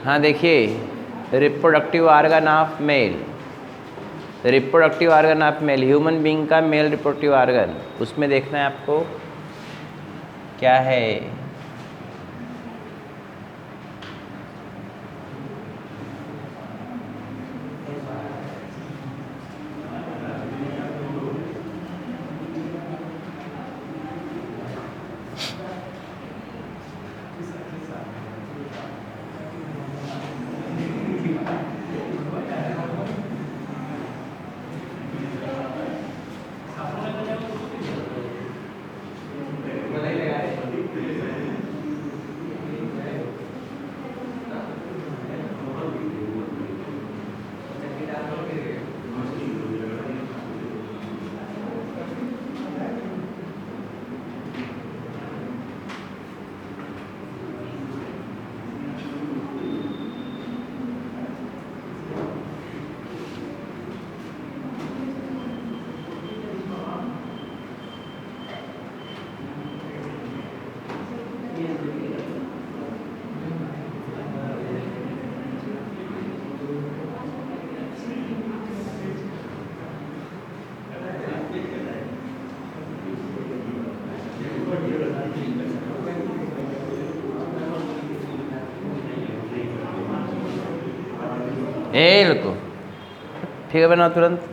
हाँ देखिए, reproductive organ of male, reproductive organ of male, human being का male reproductive organ, उसमें देखना है आपको क्या है। लको ठीक है बना तुरंत।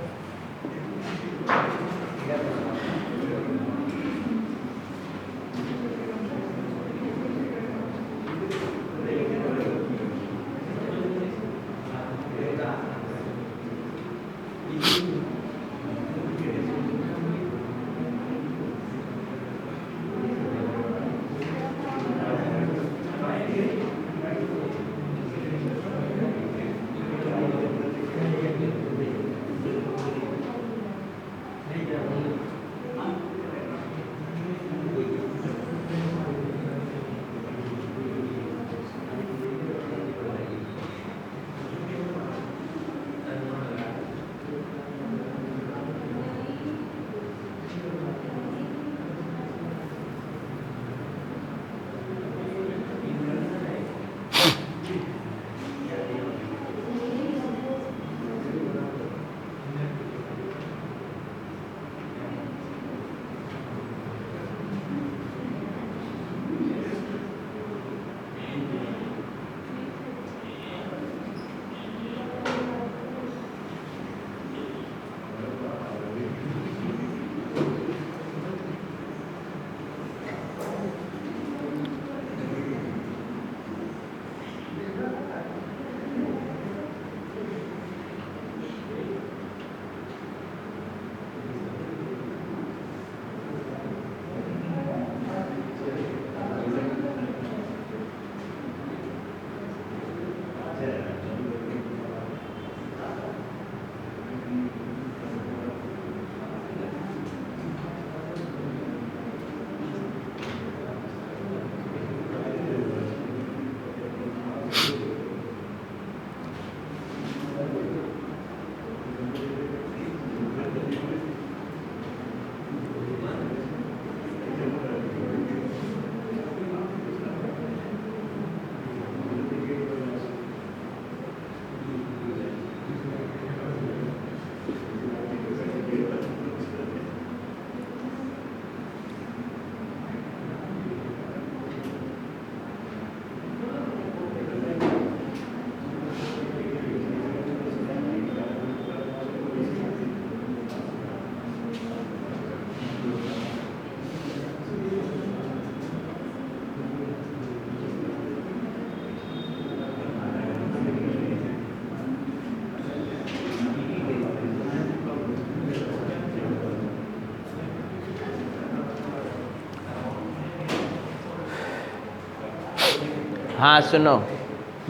हाँ सुनो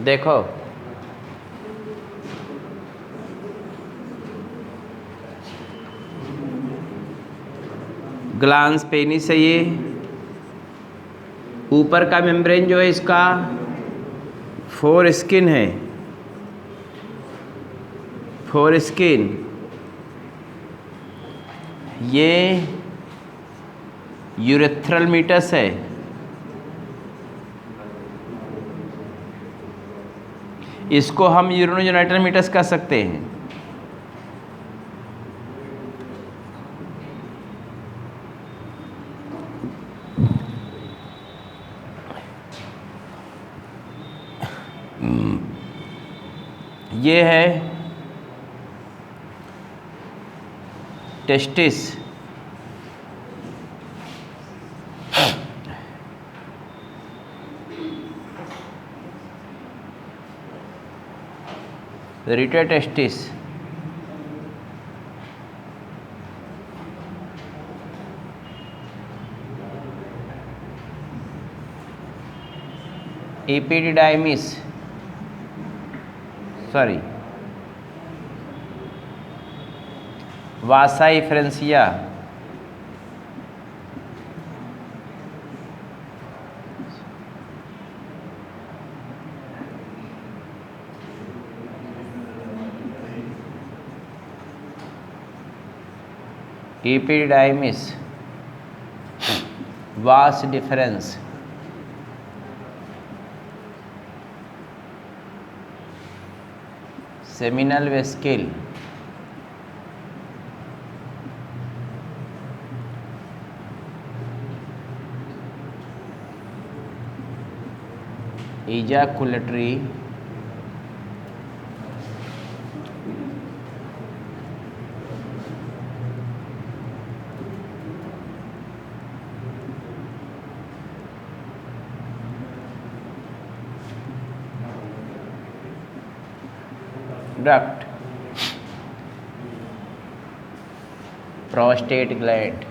देखो, ग्लांस पेनिस है ये, ऊपर का मेम्ब्रेन जो है इसका फोर स्किन है, फोर स्किन, ये यूरेथ्रल मीटस है, इसको हम यूरोनोजेनाइटल मीटर्स कह सकते हैं। ये है testis, rete testis. Epididymis, sorry, vasa efferentia, epididymis, vas deferens, seminal vesicle, ejaculatory duct, prostate gland,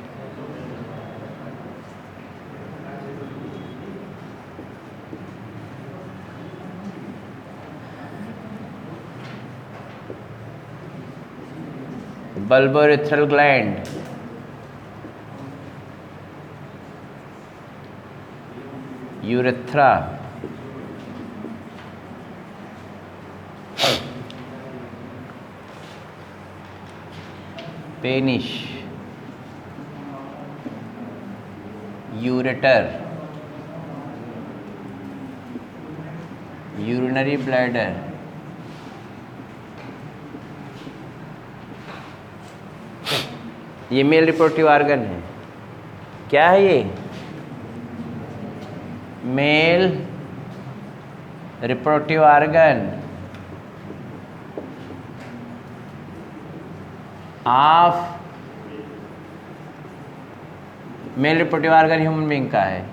bulbourethral gland, urethra, penis, ureter, urinary bladder, ये मेल रिप्रोडक्टिव ऑर्गन है। क्या है ये? Male reproductive organ of male reproductive organ human being का है।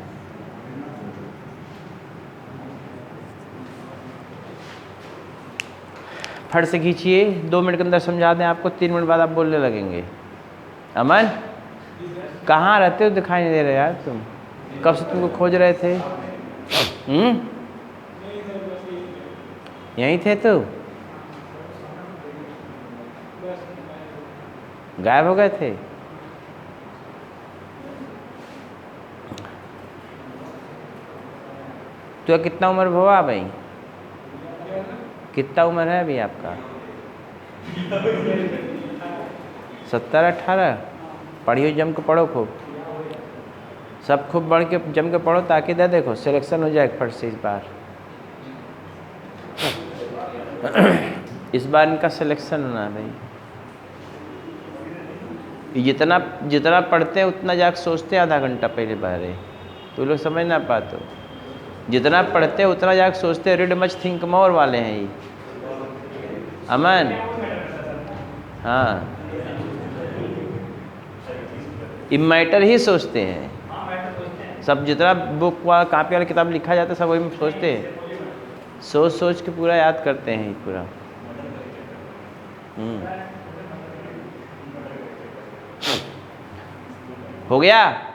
फट से खींचिए, 2 minute के अंदर समझा दें आपको, 3 मिनट बाद आप बोलने लगेंगे। अमन, कहाँ रहते हो? दिखाई नहीं दे रहे यार, तुम कब से तुमको खोज रहे थे। यहीं थे तो गायब हो गए थे। तो कितना उम्र हुआ भाई? कितना उम्र है अभी आपका? 17-18। पढ़ियो, जम के पढ़ो खूब, सब खूब बढ़ के जम के पढ़ो, ताकि दे देखो सिलेक्शन हो जाए फट से इस बार। इस बार इनका सिलेक्शन होना है भाई। जितना जितना पढ़ते हैं उतना जाके सोचते हैं आधा घंटा पहले बारे, तो लोग समझ ना पाते। जितना पढ़ते हैं उतना जाके सोचते हैं। रीड मच थिंक मोर वाले हैं ये। अमन, हाँ, मैटर ही सोचते हैं सब। जितना बुक वाला कॉपी वाला किताब लिखा जाता है सब वही में सोचते हैं। सोच सोच के पूरा याद करते हैं पूरा। हो गया?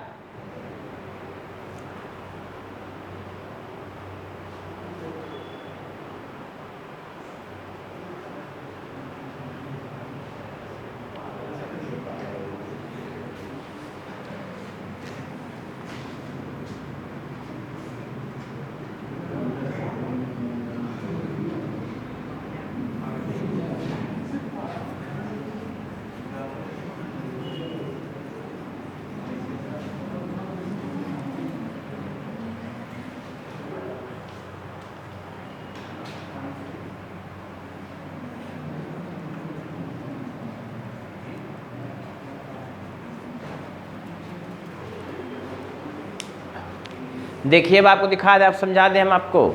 देखिए अब आपको दिखा दें, आप समझा दें हम आपको।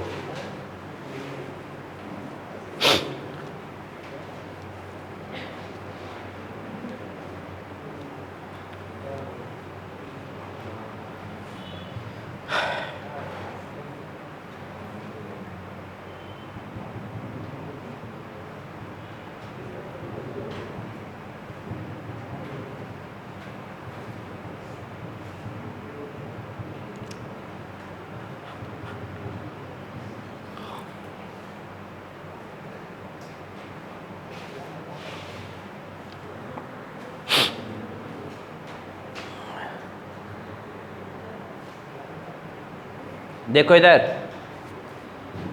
देखो इधर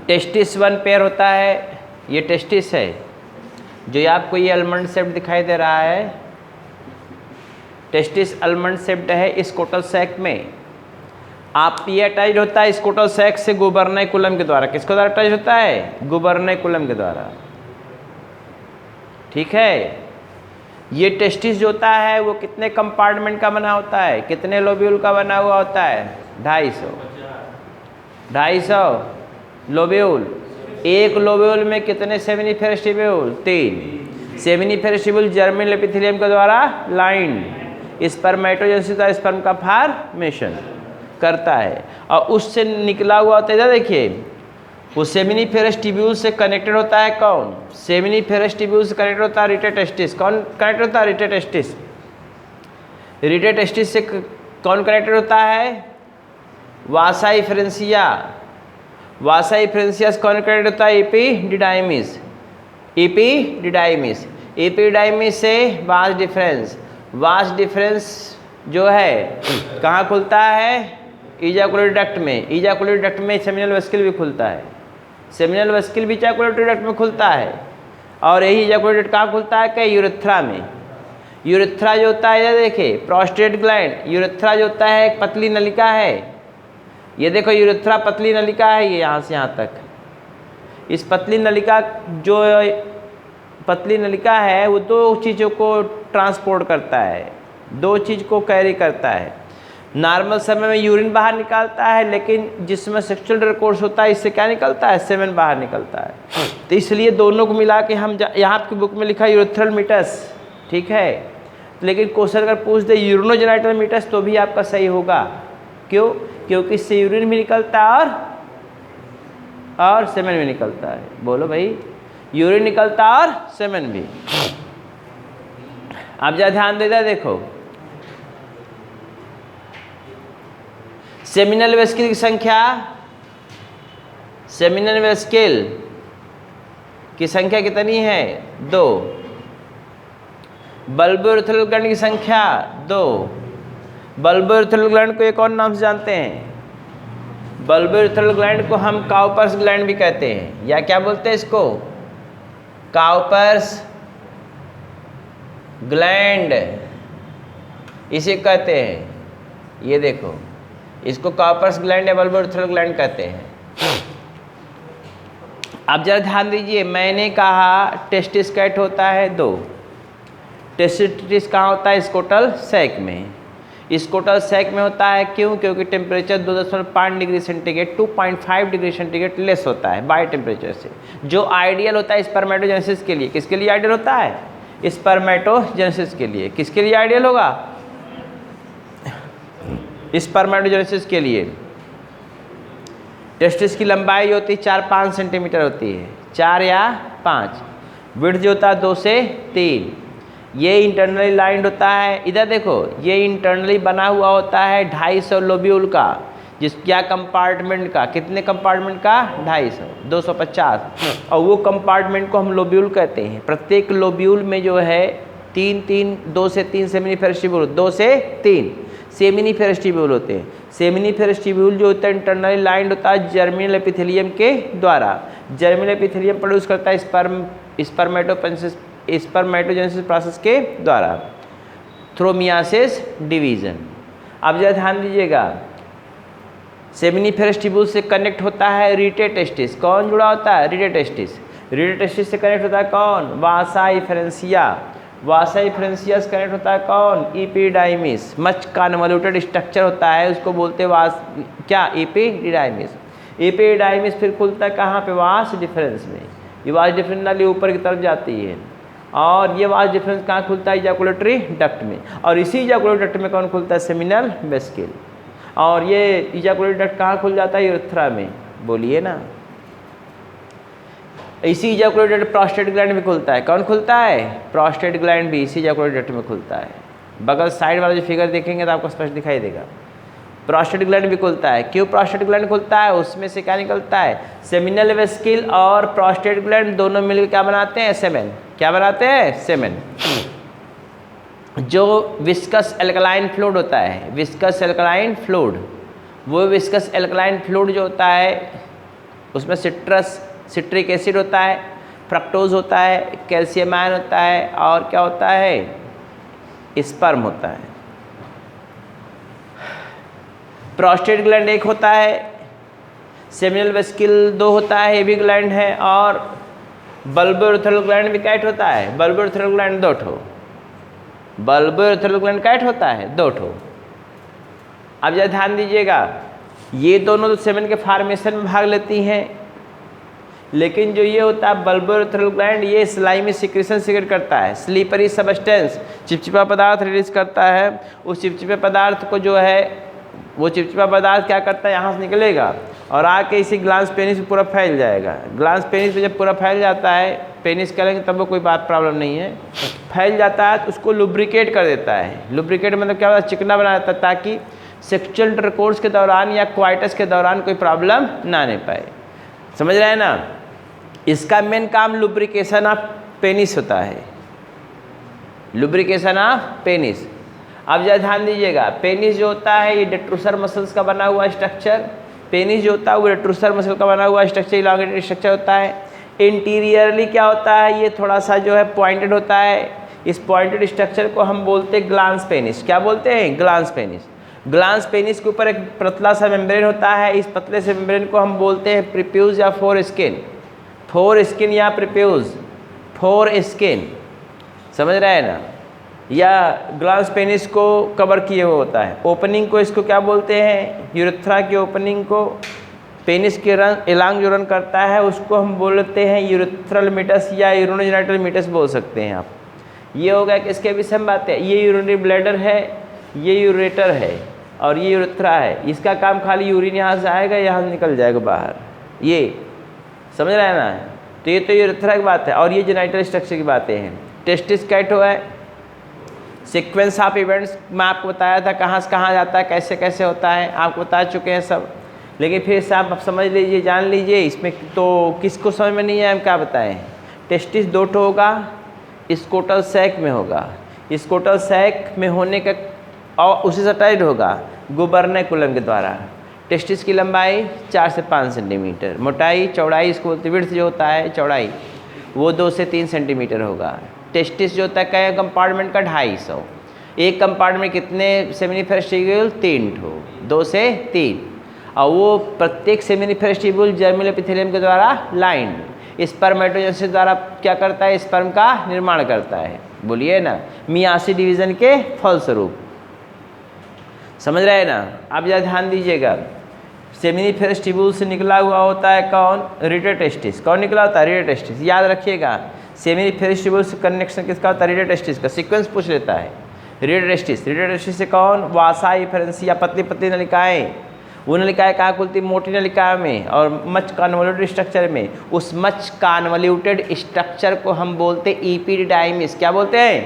टेस्टिस 1 पेयर होता है, ये टेस्टिस है। जो ये आपको ये अलमंड शेप्ड दिखाई दे रहा है, टेस्टिस अलमंड शेप्ड है। इस कोटल सैक में आप ये अटैच होता है इस कोटल सैक से गुबर्नैकुलम के द्वारा। किसके द्वारा अटैच होता है? गुबर्नैकुलम के द्वारा। ठीक है। ये टेस्टिस जो होता है वो कितने कंपार्टमेंट का बना होता है? कितने लोब्यूल का बना हुआ होता है? 250 लोब्यूल। एक लोब्यूल में कितने seminiferous tubule? 3 seminiferous germinal epithelium के द्वारा लाइंड स्पर्मेटोजेनेसिस और स्पर्म का फॉर्मेशन करता है। और उससे निकला हुआ होता है, देखिए वो सेमिनिफेरस ट्यूब्यूल से कनेक्टेड होता है। कौन? सेमिनिफेरस ट्यूब्यूल से कनेक्टेड होता है रिटेटेस्टिस। कौन कनेक्टेड होता है? रिटेटेस्टिस। रिटेटेस्टिस से कौन कनेक्टेड होता है? वासा इफ्रेंसिया। वासा इफ्रेंसिया से कौन कनेक्टेड होता है? एपिडिडाइमिस। एपिडिडाइमिस। एपिडिडाइमिस से वास डिफरेंस। वास डिफरेंस जो है कहाँ खुलता है? इजाकुलेटरी डक्ट में। इजाकुलेटरी डक्ट में सेमिनल वेस्किल भी खुलता है। सेमिनल वेस्किल भी इजाकुलेटरी डक्ट में खुलता है। और यही इजाकुलेटरी डक्ट कहाँ खुलता है? क्या? यूरेथ्रा में। यूरेथ्रा जो होता है, ये देखिए प्रोस्टेट ग्लैंड। यूरेथ्रा जो होता है एक पतली नलिका है। ये देखो यूरेथ्रा पतली नलिका है, ये यहाँ से यहाँ तक। इस पतली नलिका जो पतली नलिका है वो दो चीज़ों को ट्रांसपोर्ट करता है, दो चीज़ को कैरी करता है। नॉर्मल समय में यूरिन बाहर निकालता है, लेकिन जिसमें सेक्सुअल इंटरकोर्स होता है इससे क्या निकलता है? सेमेन बाहर निकलता है। तो इसलिए दोनों को मिला के हम यहाँ आपकी बुक में लिखा यूरेथ्रल मीटस। ठीक है। लेकिन क्वेश्चन अगर पूछ दे यूरिनोजेनाइटल मीटस तो भी आपका सही होगा। क्यों? क्योंकि इससे यूरिन भी निकलता है और सेमेन भी निकलता है। बोलो भाई, यूरिन निकलता और सेमेन भी। आप जरा ध्यान देना, देखो सेमिनल वेस्किल की संख्या, सेमिनल वेस्किल की संख्या कितनी है? 2। बल्बोरेथ्रल ग्लैंड की संख्या 2। बल्बोरेथ्रल ग्लैंड को एक और नाम से जानते हैं। बल्बोरेथ्रल ग्लैंड को हम काउपर्स ग्लैंड भी कहते हैं, या क्या बोलते हैं इसको? काउपर्स ग्लैंड इसे कहते हैं। ये देखो, इसको काउपर्स ग्लैंड या बल्बोरेथ्रल ग्लैंड कहते हैं। अब जरा ध्यान दीजिए, मैंने कहा टेस्टिस कैट होता है 2। टेस्टिस कहाँ होता है? स्कोटल सैक में। स्कोटल सैक में होता है। क्यों? क्योंकि temperature 2.5 degree centigrade 2.5 degree centigrade less होता है बाय टेम्परेचर से, जो आइडियल होता है स्पर्मेटोजेनेसिस के लिए। किसके लिए आइडियल होता है? स्पर्मेटोजेनेसिस के लिए। किसके लिए आइडियल होगा? स्पर्मेटोजेनेसिस के लिए। टेस्टिस की लंबाई होती है 4-5 सेंटीमीटर होती है, 4 या 5। विड्थ जो होता है 2 से 3। ये इंटरनली लाइंड होता है। इधर देखो, ये इंटरनली बना हुआ होता है 250 लोब्यूल का। जिस क्या कंपार्टमेंट का? कितने कंपार्टमेंट का? 250, 250। और वो कंपार्टमेंट को हम लोब्यूल कहते हैं। प्रत्येक लोब्यूल में जो है 2 से 3 सेमिनिफेरस ट्यूब्यूल, 2 से 3 सेमिनिफेरस ट्यूब्यूल होते हैं। सेमिनिफेरस ट्यूब्यूल जो होता है इंटरनली लाइंड होता है जर्मिनल एपिथेलियम के द्वारा। जर्मिनल एपिथेलियम प्रोड्यूस करता है स्पर्मेटोजेनेसिस प्रोसेस के द्वारा थ्रू मियासिस डिवीजन। अब जरा ध्यान दीजिएगा, सेमिनिफेरस ट्यूब्यूल से कनेक्ट होता है रिटेटेस्टिस। कौन जुड़ा होता है? रिटेटेस्टिस। रिटेटेस्टिस से कनेक्ट होता है कौन? वासा इफ्रेंसिया। वासा डिफरेंशियस कनेक्ट होता है कौन? एपिडाइमिस। मच कन्वोल्यूटेड स्ट्रक्चर होता है उसको बोलते हैं वास, क्या? एपिडाइमिस। एपिडाइमिस फिर खुलता है कहाँ पे? वास डिफरेंस में। ये वास डिफरेंस नाली ऊपर की तरफ जाती है और ये वास डिफरेंस कहाँ खुलता है? इजैकुलेटरी डक्ट में। और इसी इजैकुलेटरी डक्ट में कौन खुलता है? Seminal vesicle. और ये इजैकुलेटरी डक्ट कहाँ खुल जाता है? यूरेथ्रा में। बोलिए ना। इसी इजैकुलेटरी डक्ट प्रोस्टेट ग्लैंड में खुलता है। कौन खुलता है? प्रोस्टेट ग्लैंड भी इसी इजैकुलेटरी डक्ट में खुलता है। बगल साइड वाला जो फिगर देखेंगे तो आपको स्पष्ट दिखाई देगा। प्रोस्टेट ग्लैंड भी खुलता है। क्यों प्रोस्टेट ग्लैंड खुलता है? उसमें से क्या निकलता है? सेमिनल वेसिकल और प्रोस्टेट ग्लैंड दोनों मिलकर क्या बनाते हैं? सेमेन। क्या बनाते हैं? सेमेन। जो विस्कस एल्कलाइन फ्लूइड होता है, विस्कस एल्कलाइन फ्लूइड, वो विस्कस एल्कलाइन फ्लूइड जो होता है उसमें सिट्रिक एसिड होता है, फ्रक्टोज होता है, कैल्शियम आयन होता है और क्या होता है? स्पर्म होता है। प्रोस्टेट ग्लैंड एक होता है, सेमिनल वेसिकल दो होता है, ये भी ग्लैंड है, और बल्बोरेथ्रल ग्लैंड भी कैट होता है। बल्बोरेथ्रल ग्लैंड दो ठो, बल्बोरेथ्रल ग्लैंड कैट होता है दो ठो। अब जरा ध्यान दीजिएगा, ये दोनों तो सेमेन के फार्मेशन में भाग लेती हैं, लेकिन जो ये होता है बल्बोरेथ्रल ग्लैंड, ये स्लाइमी सिक्रेशन सीक्रेट करता है, स्लीपरी सबस्टेंस, चिपचिपा पदार्थ रिलीज करता है। उस चिपचिपे पदार्थ को जो है, वो चिपचिपा पदार्थ क्या करता है? यहाँ से निकलेगा और आके इसी ग्लांस पेनिस पे पूरा फैल जाएगा। ग्लांस पेनिस पे जब पूरा फैल जाता है, पेनिस करेंगे तब वो कोई बात प्रॉब्लम नहीं है, फैल जाता है तो उसको लुब्रिकेट कर देता है। लुब्रिकेट मतलब क्या होता है? चिकना बना देता है ताकि सेक्सुअल इंटरकोर्स के दौरान या क्वाइटस के दौरान कोई प्रॉब्लम ना आने पाए। समझ रहे हैं ना? इसका मेन काम लुब्रिकेशन ऑफ पेनिस होता है, लुब्रिकेशन ऑफ पेनिस। अब जरा ध्यान दीजिएगा, पेनिस जो होता है ये डेट्रूसर मसल्स का बना हुआ स्ट्रक्चर, पेनिस जो होता है वो डेट्रूसर मसल का बना हुआ स्ट्रक्चर, इलांगेटेड स्ट्रक्चर होता है। इंटीरियरली क्या होता है? ये थोड़ा सा जो है पॉइंटेड होता है। इस पॉइंटेड स्ट्रक्चर को हम बोलते हैं ग्लांस पेनिस। क्या बोलते हैं? Glans penis. ग्लांस पेनिस के ऊपर एक पतला सा मेम्ब्रेन होता है, इस पतले से मेम्ब्रेन को हम बोलते हैं प्रीप्यूज या फोर स्किन। फोर स्किन या प्रीप्यूज, फोर स्किन, समझ रहे हैं ना? या ग्लांस पेनिस को कवर किए हुए होता है। ओपनिंग को इसको क्या बोलते हैं? यूरेथ्रा की ओपनिंग को, पेनिस के रन एलांग जो रन करता है उसको हम बोलते हैं यूरेथ्रल मीटस या यूरिनोजेनिटल मीटस बोल सकते हैं आप। ये हो गया किसके विषय में बात है? ये यूरिनरी ब्लैडर है, ये यूरेटर है और ये यूरेथ्रा है। इसका काम खाली यूरिन यहाँ से आएगा, यहाँ से निकल जाएगा बाहर। ये समझ रहे हैं ना? तो ये तो यूरेथ्रा की बात है। और ये जेनिटल स्ट्रक्चर की बातें हैं। टेस्टिस कैटो है। सीक्वेंस ऑफ इवेंट्स मैं आपको बताया था, कहाँ से कहाँ जाता है, कैसे कैसे होता है, आपको बता चुके हैं सब। लेकिन फिर से आप समझ लीजिए, जान लीजिए, इसमें तो किसको समझ में नहीं है हम क्या बताएं। टेस्टिस दो ठो होगा, स्कोटल सैक में होगा, स्कोटल सैक में होने का और उसी से अटैच्ड होगा गुबर्नैकुलम के द्वारा। टेस्टिस की लंबाई 4 से 5 सेंटीमीटर, मोटाई चौड़ाई इसको विड्थ जो होता है चौड़ाई वो 2 से 3 सेंटीमीटर होगा। टेस्टिस जो होता है कई कंपार्टमेंट का 250। एक कंपार्टमेंट कितने सेमिनिफेरस टिब्यूल? 3 ठो, 2 से 3। और वो प्रत्येक सेमिनिफेरस टिब्यूल जर्मिनल एपिथेलियम के द्वारा लाइंड स्पर्मेटोजेनेसिस द्वारा क्या करता है? स्पर्म का निर्माण करता है। बोलिए ना, मियासी डिवीजन के फलस्वरूप। समझ रहे हैं ना? आप जरा ध्यान दीजिएगा, सेमिनिफेरस टिब्यूल से निकला हुआ होता है कौन? रीडेटेस्टिस। कौन निकला होता है? रीडेटेस्टिस। याद रखिएगा, सेमिनिफेरस टिब्यूल से कनेक्शन किसका होता है? रीडेटेस्टिस का। सीक्वेंस पूछ लेता है। रीडेटेस्टिस, रीडेटेस्टिस से कौन? वासा इफेरेंसिया, पतली पतली नलिकाएं। वो नलिकाएं कहाँ खुलती? मोटी नलिकाओं में और मच कन्वोल्यूटेड स्ट्रक्चर में। उस मच कन्वोल्यूटेड स्ट्रक्चर को हम बोलते हैं एपिडाइमिस। क्या बोलते हैं?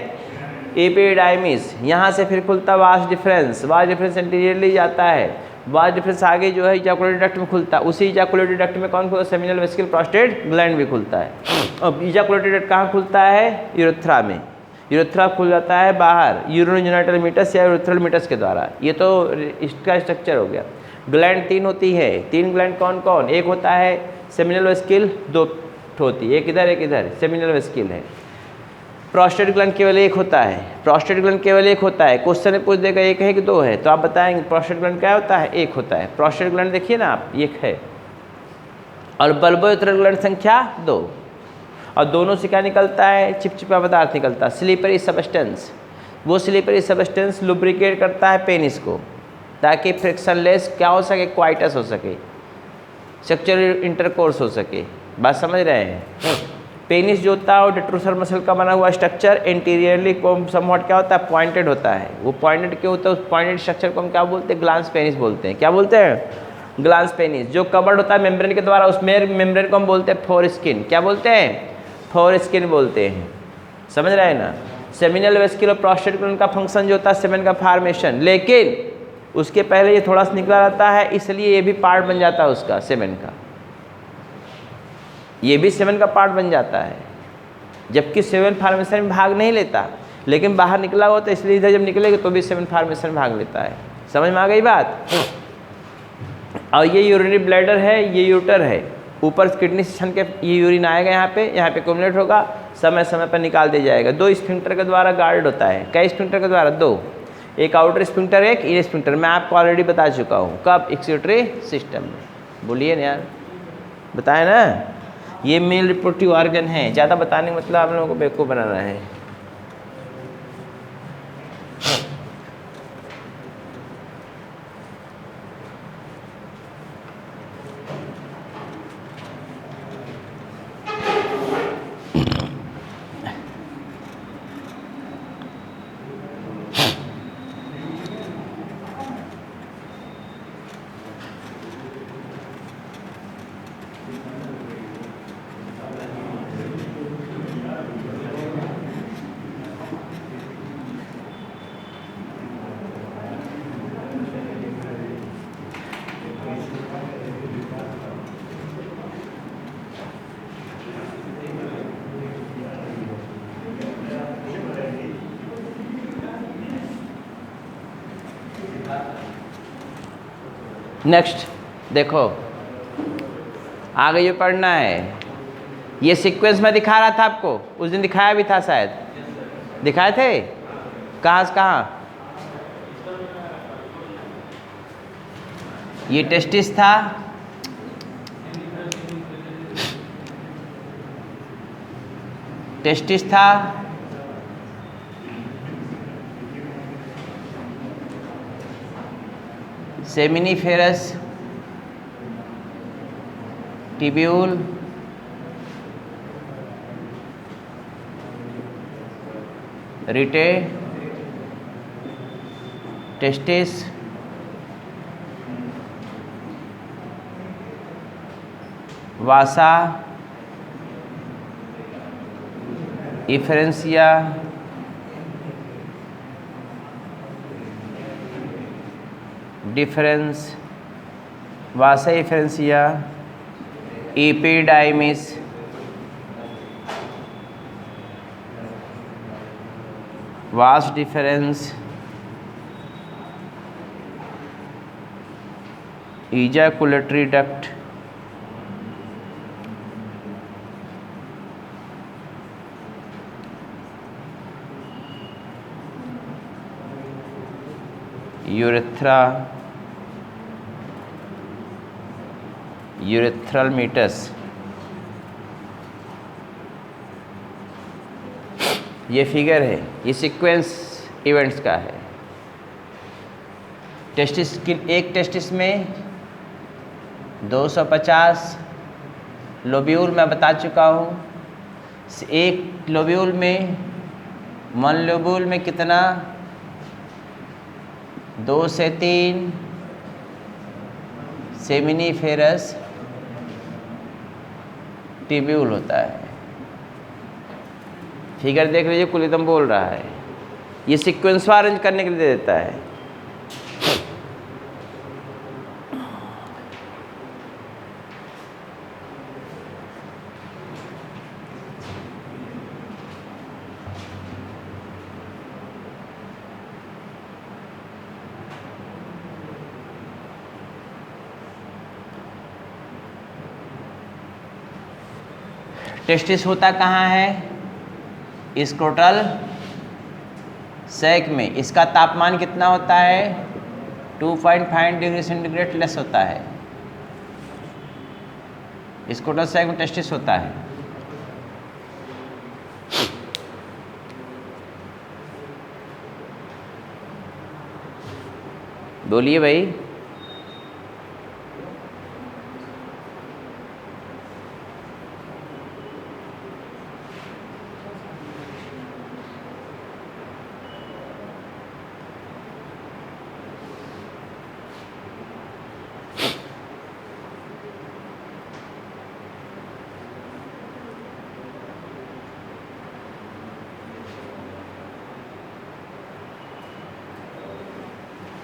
एपिडाइमिस। यहाँ से फिर खुलता vas deferens. Vas deferens interiorly जाता है, वास डिफरेंस आगे जो है इजैकुलेटरी डक्ट में खुलता है। उसी इजैकुलेटरी डक्ट में कौन खुलता है? सेमिनल वेसिकल प्रोस्टेट ग्लैंड भी खुलता है। अब इजैकुलेटरी डक्ट कहाँ खुलता है? यूरेथ्रा में। यूरेथ्रा खुल जाता है बाहर यूरिनोजेनिटल मीटस या यूरेथ्रल मीटस के द्वारा। ये तो इसका स्ट्रक्चर हो गया। ग्लैंड 3 होती है। 3 ग्लैंड कौन कौन? एक होता है सेमिनल वेसिकल, 2 होती है, एक इधर एक इधर, सेमिनल वेसिकल है। प्रोस्टेट ग्लैंड केवल एक होता है। प्रोस्टेट ग्लैंड केवल एक होता है। क्वेश्चन में पूछ देगा एक है कि 2 है, तो आप बताएंगे प्रोस्टेट ग्लैंड क्या होता है? एक होता है। प्रोस्टेट ग्लैंड देखिए ना आप, एक है। और बल्बोरेथ्रल ग्लैंड संख्या 2। और दोनों से क्या निकलता है? चिपचिपा पदार्थ निकलता है, स्लीपरी सब्सटेंस। वो स्लीपरी सब्सटेंस लुब्रिकेट करता है पेनिस को, ताकि फ्रिक्शनलेस क्या हो सके? क्वाइटस हो सके, सेक्सुअल इंटरकोर्स हो सके। बात समझ रहे हैं? पेनिस जो होता है वो डेट्रोसर मसल का बना हुआ स्ट्रक्चर इंटीरियरली समवॉट क्या होता है? पॉइंटेड होता है। वो पॉइंटेड क्यों होता है? उस पॉइंटेड स्ट्रक्चर को हम क्या बोलते हैं? ग्लांस पेनिस बोलते हैं। क्या बोलते हैं? Glans penis. जो कवर्ड होता है मेम्ब्रेन के द्वारा, उस मेम्ब्रेन को हम बोलते हैं फोर स्किन। क्या बोलते हैं? फोर स्किन बोलते हैं। समझ रहे हैं ना? सेमिनल वेस्क्यूलर प्रोस्टेट ग्लैंड का फंक्शन जो होता है सेमेन का फार्मेशन, लेकिन उसके पहले ये थोड़ा सा निकला रहता है, इसलिए ये भी पार्ट बन जाता है उसका, सेमेन का। ये भी सेमेन का पार्ट बन जाता है, जबकि सेमेन फार्मेशन में भाग नहीं लेता, लेकिन बाहर निकला हुआ तो इसलिए इधर जब निकलेगा तो भी सेमेन फार्मेशन में भाग लेता है। समझ में आ गई बात? और ये यूरिनरी ब्लैडर है, ये यूटर है। ऊपर किडनी से छन के ये यूरिन आएगा यहाँ पे एक्युमुलेट होगा, समय समय पर निकाल दिया जाएगा। 2 स्फिंक्टर के द्वारा गार्ड होता है। कई स्फिंक्टर के द्वारा? 2। एक आउटर स्फिंक्टर, एक इनर स्फिंक्टर। मैं आपको ऑलरेडी बता चुका हूँ। कब? एक्सक्रीटरी सिस्टम में। बोलिए ना यार, बताए ना? ये मेल रिप्रोडक्टिव ऑर्गन है। ज़्यादा बताने का मतलब आप लोगों को बेवकूफ़ बनाना है। नेक्स्ट देखो, आगे जो पढ़ना है, ये सीक्वेंस में दिखा रहा था आपको, उस दिन दिखाया भी था शायद। दिखाए थे? कहाँ से कहाँ? ये टेस्टिस था, टेस्टिस था, seminiferous tubule, rete testis, vasa efferentia, deferens, vasa efferentia, epididymis, vas deferens, ejaculatory duct, urethra, urethral meatus. ये फिगर है, ये सीक्वेंस इवेंट्स का है। टेस्टिस की एक टेस्टिस में 250 लोब्यूल मैं बता चुका हूँ। एक लोब्यूल में, 1 लोब्यूल में कितना? 2 से 3 सेमिनिफेरस टिब्यूल होता है। फिगर देख लीजिए, कुल एकदम बोल रहा है। ये सीक्वेंस अरेंज करने के लिए दे देता है। टेस्टिस होता कहाँ है? स्क्रोटल सैक में। इसका तापमान कितना होता है? 2.5 डिग्री सेंटीग्रेड लेस होता है। स्क्रोटल सैक में टेस्टिस होता है। बोलिए भाई।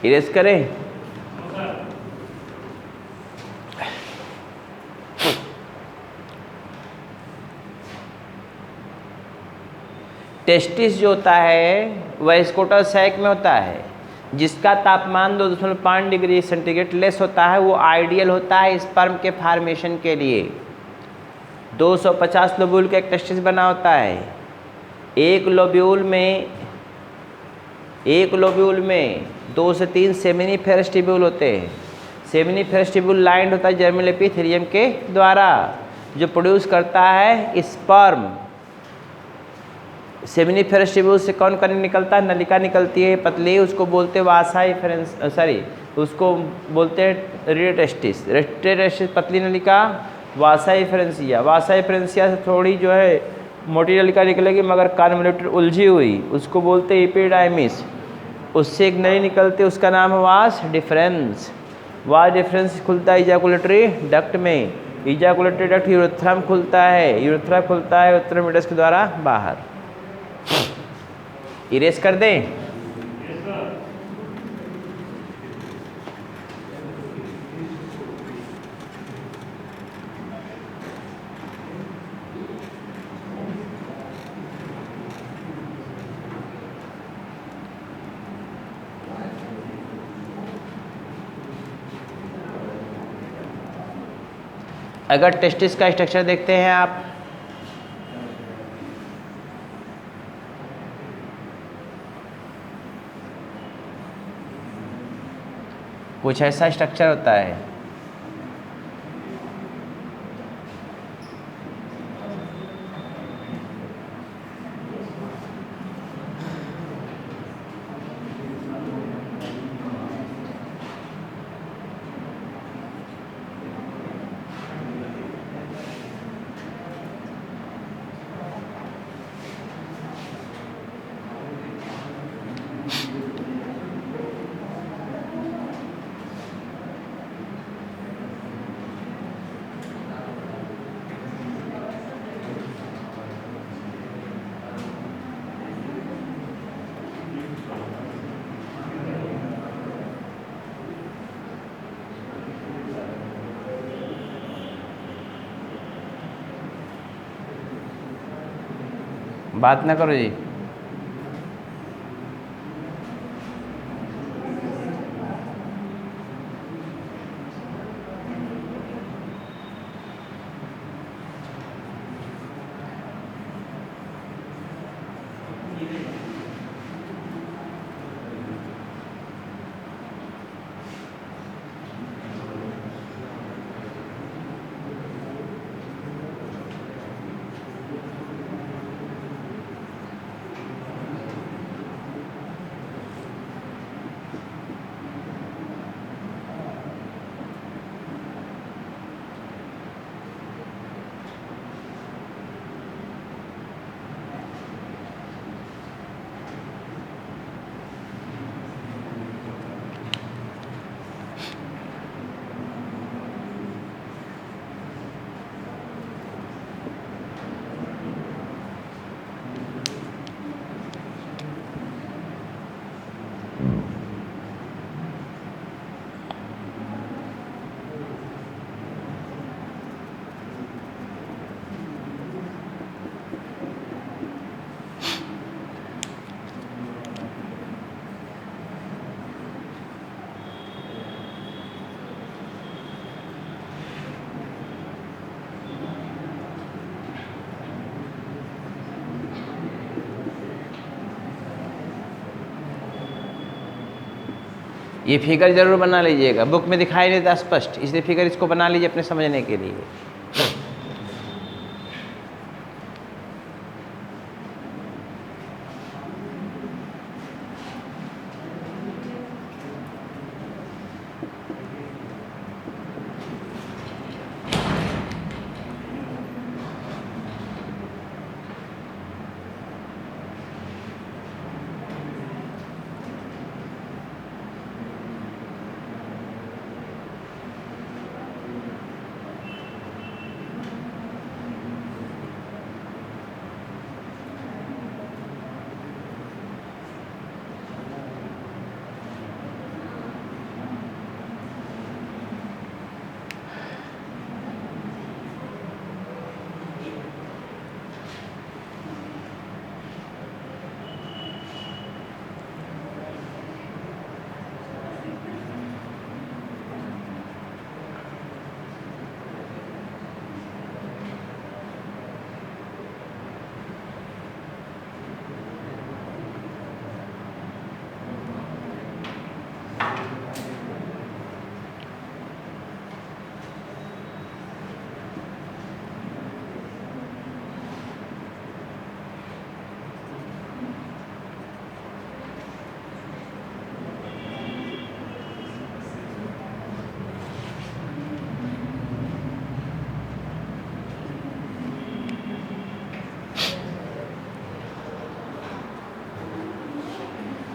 इरेज करें? टेस्टिस जो होता है वह स्कोटल सैक में होता है, जिसका तापमान 2.5 डिग्री सेंटीग्रेड लेस होता है, वो आइडियल होता है स्पर्म के फार्मेशन के लिए। 250 लोब्यूल का एक टेस्टिस बना होता है। एक लोब्यूल में 2 से 3 सेमिनिफेरस ट्यूब्यूल होते हैं। सेमिनिफेरस ट्यूब्यूल लाइंड होता है जर्मिनल एपिथेलियम के द्वारा, जो प्रोड्यूस करता है स्पर्म। सेमिनिफेरस ट्यूब्यूल से कौन कण निकलता है? नलिका निकलती है पतली, उसको बोलते हैं उसको बोलते हैं रेडियोटेस्टिस। रेडियोटेस्टिस पतली नलिका, वासा इफरेंसिया। वासा इफरेंसिया से थोड़ी जो है मोटी नलिका निकलेगी मगर कन्वोल्यूटेड उलझी हुई, उसको बोलते हैं एपिडाइमिस। उससे एक नली निकलती है, उसका नाम है वास डिफरेंस। वास डिफरेंस खुलता है इजैकुलेटरी डक्ट में। इजैकुलेटरी डक्ट यूरेथ्रा में खुलता है, यूरेथ्रा खुलता है यूरेथ्रम के द्वारा बाहर। इरेज कर दें? अगर टेस्टिस का स्ट्रक्चर देखते हैं आप, कुछ ऐसा स्ट्रक्चर होता है। बात ना करो जी। ये फिगर जरूर बना लीजिएगा, बुक में दिखाई नहीं देता स्पष्ट, इसलिए फिगर इसको बना लीजिए अपने समझने के लिए।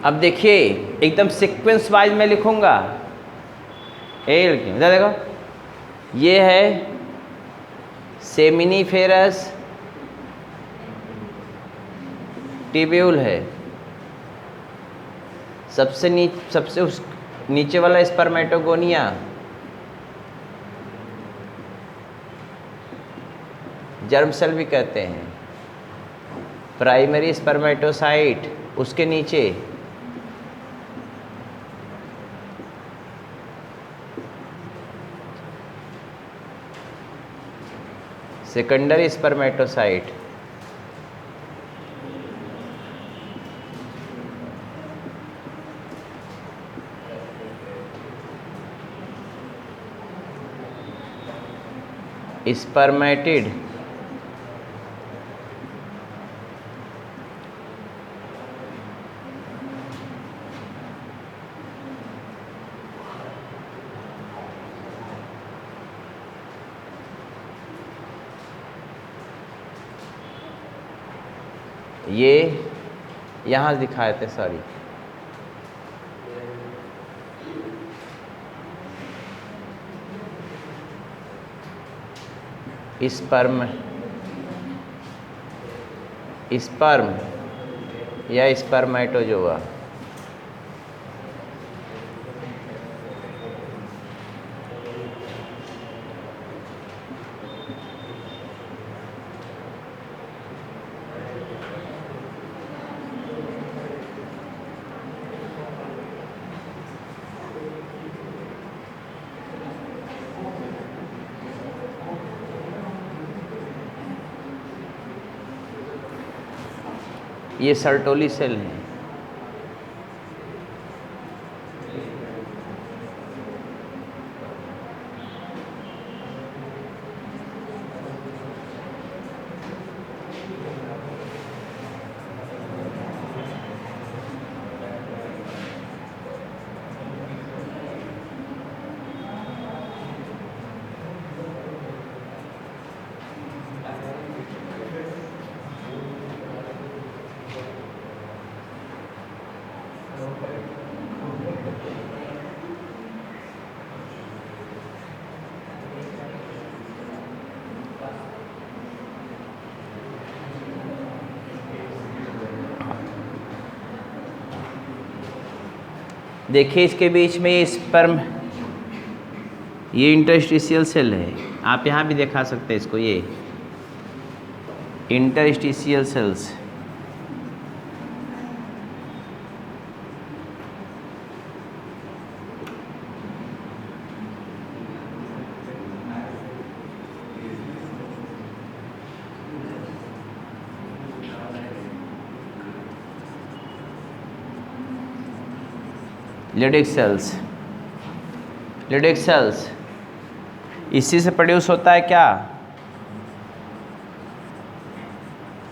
अब देखिए एकदम सीक्वेंस वाइज मैं लिखूंगा। इधर देखो, ये है सेमिनिफेरस टिब्यूल है, सबसे उस नीचे वाला स्पर्मेटोगोनिया, जर्म सेल भी कहते हैं। प्राइमरी स्पर्मेटोसाइट उसके नीचे सेकेंडरी स्पर्मेटोसाइट, स्पर्मेटिड, ये यहाँ दिखाए थे, सॉरी, स्पर्म या स्पर्मेटोजोआ। ये सर्टोली सेल है। देखिए इसके बीच में ये स्पर्म, ये इंटरस्टिशियल सेल है, आप यहाँ भी दिखा सकते हैं इसको, ये इंटरस्टिशियल सेल्स। लिडिक सेल्स इसी से प्रोड्यूस होता है क्या,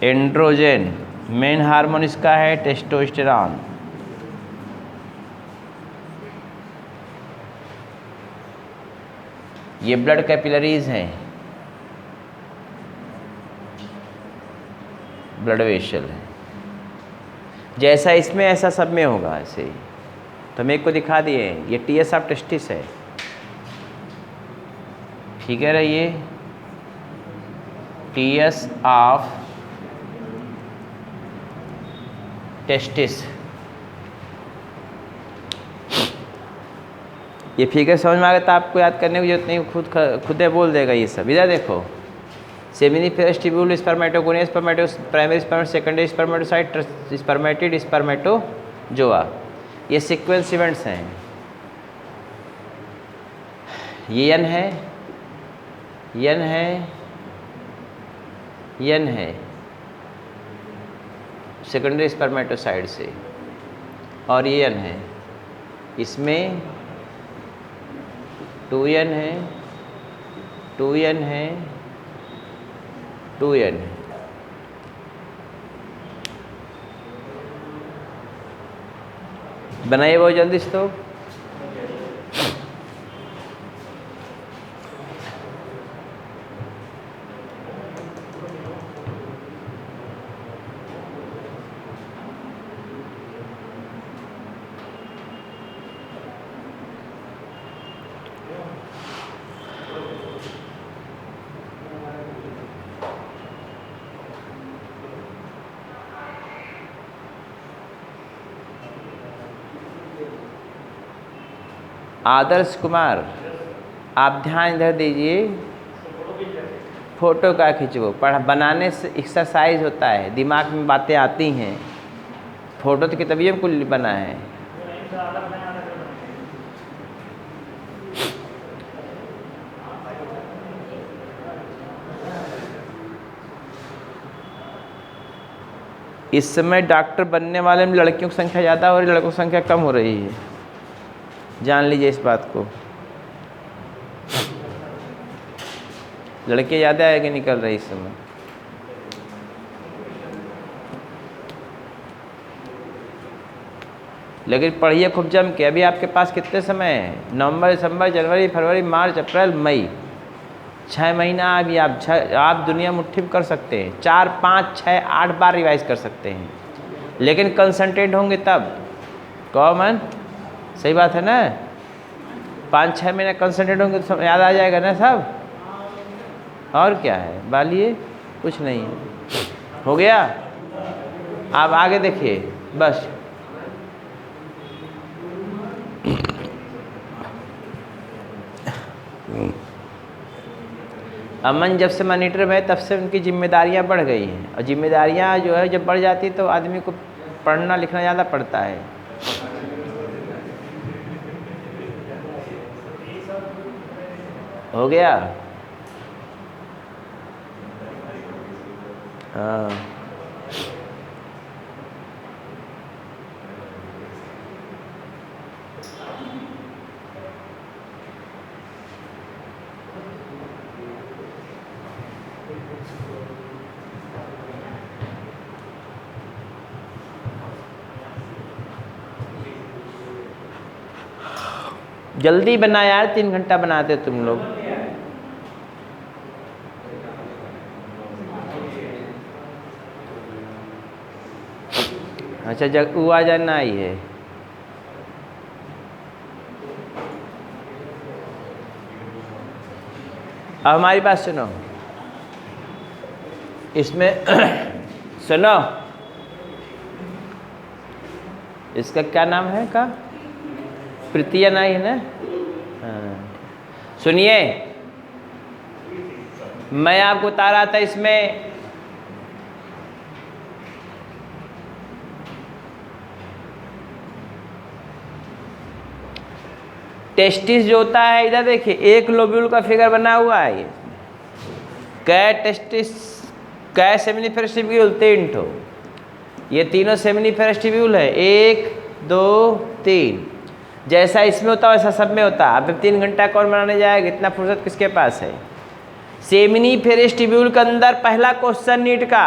एंड्रोजन। मेन हार्मोन इसका है टेस्टोस्टेरॉन। ये ब्लड कैपिलरीज हैं, ब्लड वेसल है, जैसा इसमें ऐसा सब में होगा ऐसे ही। तो हम एक को दिखा दिए, ये टीएस ऑफ टेस्टिस है, ठीक है रहिए, टीएस ऑफ टेस्टिस। ये फिगर समझ में आ गया था, आपको याद करने की जरूरत नहीं, खुद बोल देगा ये सब। इधर देखो, seminiferous tubule, spermatogonia, primary sperm, secondary spermatocyte, spermatid, spermatozoa. ये सीक्वेंस इवेंट्स हैं। ये एन है, एन है, एन है सेकेंडरी स्पर्मेटोसाइट से, और ये एन है, इसमें 2n है, 2n है, 2n है। बनाइए बहुत जल्दी से। तो आदर्श कुमार, आप ध्यान इधर दीजिए। फ़ोटो का खिंचवो, बनाने से एक्सरसाइज होता है, दिमाग में बातें आती हैं। फ़ोटो तो किताबियों में कुल बना है। इस समय डॉक्टर बनने वाले में लड़कियों की संख्या ज़्यादा हो रही है, लड़कों की संख्या कम हो रही है। जान लीजिए इस बात को। लड़के ज़्यादा है कि निकल रही इस समय। लेकिन पढ़िए खूब जम के। अभी आपके पास कितने समय है? नवंबर, दिसंबर, जनवरी, फरवरी, मार्च, अप्रैल, मई, 6 महीना। अभी आप दुनिया मुट्ठी में कर सकते हैं। 4, 5, 6, 8 बार रिवाइज कर सकते हैं, लेकिन कंसंट्रेट होंगे तब। कॉमन सही बात है ना? 5-6 महीने कंसंट्रेट होंगे तो याद आ जाएगा ना सब। और क्या है, बालिए कुछ नहीं है। हो गया? आप आगे देखिए बस। अमन जब से मॉनिटर में है तब से उनकी जिम्मेदारियां बढ़ गई हैं, और जिम्मेदारियां जो है जब बढ़ जाती है तो आदमी को पढ़ना लिखना ज़्यादा पड़ता है। हो गया? हाँ। जल्दी बना यार, 3 घंटा बनाते तुम लोग। अच्छा वो आ जाना आई है। अब हमारी बात सुनो, इसमें सुनो, इसका क्या नाम है का? प्रीतिया नहीं है ना? हाँ। सुनिए, मैं आपको बता रहा था इसमें टेस्टिस जो होता है, इधर देखिए एक लोब्यूल का फिगर बना हुआ है। ये कै टेस्टिस, कै सेमिनिफेरस ट्यूब्यूल, 3 ठो। ये तीनों सेमिनिफेरस ट्यूब्यूल है, 1, 2, 3। जैसा इसमें होता है वैसा सब में होता है। अब 3 घंटा कौन बनाने जाएगा? इतना फुर्सत किसके पास है? सेमिनिफेरस ट्यूब्यूल के अंदर पहला क्वेश्चन नीट का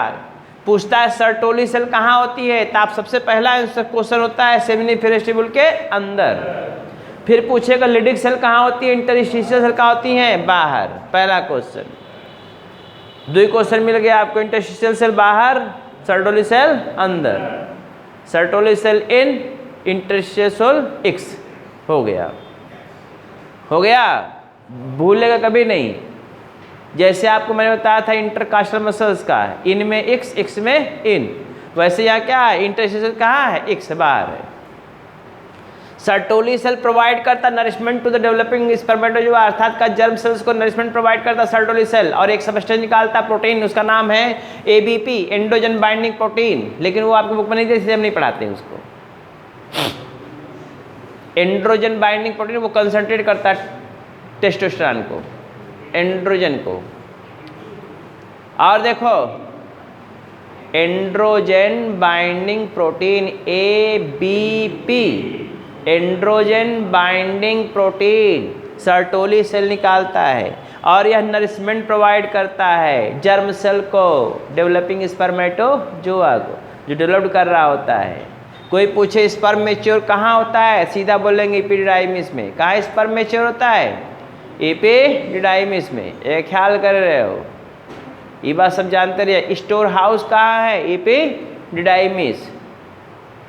पूछता है सर्टोली सेल कहाँ होती है, तो आप सबसे पहला आंसर क्वेश्चन होता है सेमिनिफेरस ट्यूब्यूल के अंदर। फिर पूछेगा लिडिक सेल कहाँ होती है, इंटरस्टिशियल सेल कहाँ होती हैं, बाहर। पहला क्वेश्चन। 2 क्वेश्चन मिल गया आपको, इंटरस्टिशियल सेल बाहर, सर्टोली सेल अंदर। सर्टोली सेल इन, इंटरस्टिशियल सेल एक्स। हो गया, हो गया, भूलेगा कभी नहीं। जैसे आपको मैंने बताया था इंटरकास्टल मसल्स का, इन में एक्स, एक्स में इन, वैसे यहाँ क्या है, इंटरस्टिशियल कहाँ है, एक्स बाहर है। सर्टोली सेल प्रोवाइड करता nourishment to the developing spermatozoa, अर्थात का जर्म सेल्स को नरिशमेंट प्रोवाइड करता सर्टोली सेल, और एक सबस्टेंस निकालता प्रोटीन, उसका नाम है एबीपी, एंड्रोजन बाइंडिंग प्रोटीन। लेकिन वो आपको बुक में नहीं, जैसे हम नहीं पढ़ाते हैं उसको। एंड्रोजन बाइंडिंग प्रोटीन वो कंसंट्रेट करता है टेस्टोस्टेरोन को, एंड्रोजन को। और देखो androgen binding protein ABP, androgen binding protein Sertoli cell निकालता है, और यह नरिशमेंट प्रोवाइड करता है जर्म सेल को, डेवलपिंग स्पर्मेटोजोआ को, जो डेवलप कर रहा होता है। कोई पूछे स्पर्म मैच्योर कहाँ होता है, सीधा बोलेंगे एपिडिडाइमिस में। कहाँ स्पर्म मैच्योर होता है? एपिडिडाइमिस में। एक ख्याल कर रहे हो, ये बात सब जानते रहिए। स्टोर हाउस कहाँ है? एपिडिडाइमिस।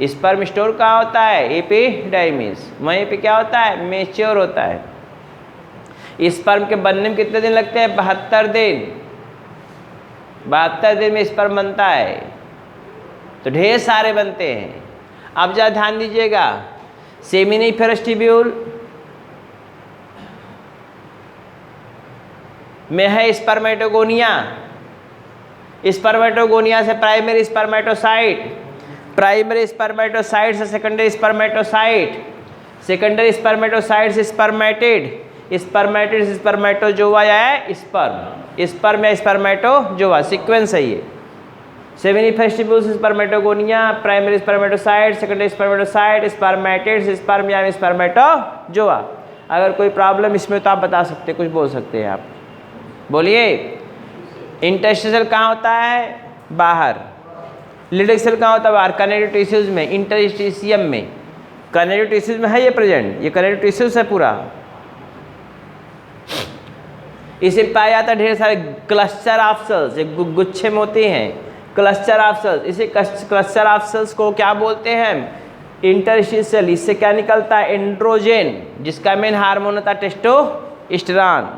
स्पर्म स्टोर कहाँ होता है? एपिडिडाइमिस। वहीं पे क्या होता है? मैच्योर होता है। स्पर्म के बनने में कितने दिन लगते हैं? 72 दिन। 72 दिन में स्पर्म बनता है, तो ढेर सारे बनते हैं। अब जरा ध्यान दीजिएगा, सेमिनिफेरस ट्यूब्यूल, में है स्पर्मेटोगोनिया, स्पर्मेटोगोनिया से प्राइमरी स्पर्मेटोसाइट, प्राइमरी स्पर्मेटोसाइट से सेकेंडरी स्पर्मेटोसाइट, सेकेंडरी स्पर्मेटोसाइट से स्पर्मेटिड, स्पर्मेटिड से स्पर्मेटोजोआ या स्पर्म, स्पर्म या स्पर्मेटोजोआ, सीक्वेंस है ये। Seminiferous tubules spermatogonia, primary spermatocyte, secondary spermatocyte, spermatids, sperm या स्पर्मेटोजोआ। अगर कोई प्रॉब्लम इसमें तो आप बता सकते हैं, कुछ बोल सकते हैं आप, बोलिए। इंटरस्टिशियल कहाँ होता है? बाहर। लिडिक सेल कहाँ होता है? बाहर। कनेक्टिव टिश्यूज में, इंटरस्टिशियम में, कनेक्टिव टिश्यूज में है ये प्रेजेंट, ये कनेक्टिव टिश्यूज है पूरा। इसे पाया जाता है ढेर सारे क्लस्टर ऑफ सेल्स, एक गुच्छे में होते हैं क्लस्टर ऑफ सेल्स। इसे क्लस्टर ऑफ सेल्स को क्या बोलते हैं? इंटरस्टिशियल। इससे क्या निकलता है? एंड्रोजन, जिसका मेन हार्मोन होता है टेस्टोस्टेरोन।